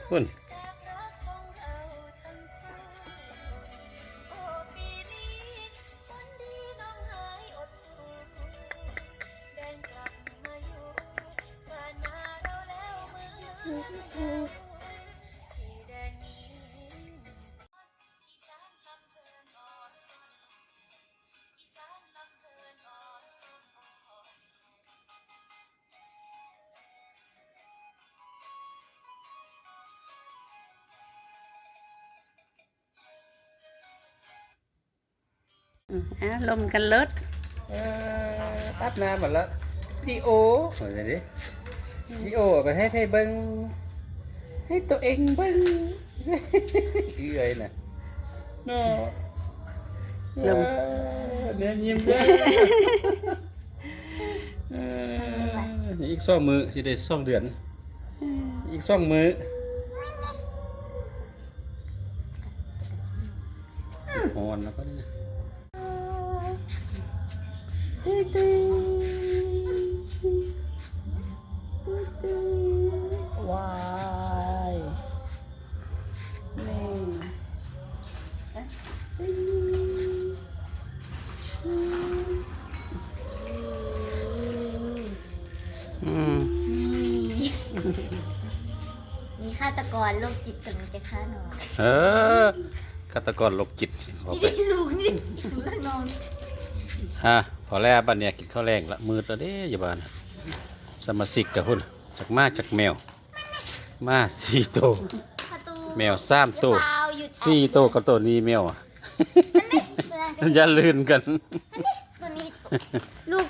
คุณลมกันเลิศ อาบน้ำหมดแล้วดีโออะไรดิดีโอไปให้เบิ้งให้ตัวเองเบิ้งเอื้อยน่ะเนาะเนี่ยยิ้มเด้ออีก2 มื้อสิได้2 เดือนอีก2 มื้อฮอนแล้วก็นี่นะ ว้ายนี่มีฆาตกรโรคจิตกำลังจะฆ่าน้อง ฆาตกรโรคจิตบอกไป นี่ลูกนี่เรื่องนอน พอแล้วบ้านเนี่ยกินข้าวแรงละมืดแล้วเด้อย่าบ้านสมาชิกกับพุ่นจากมาจากแมวมา4 ตัว ประตู แมว3 ตัว หยุด 4 ตัวกับตัวนี้แมวอย่าลื่นกัน ตัวนี้ลูก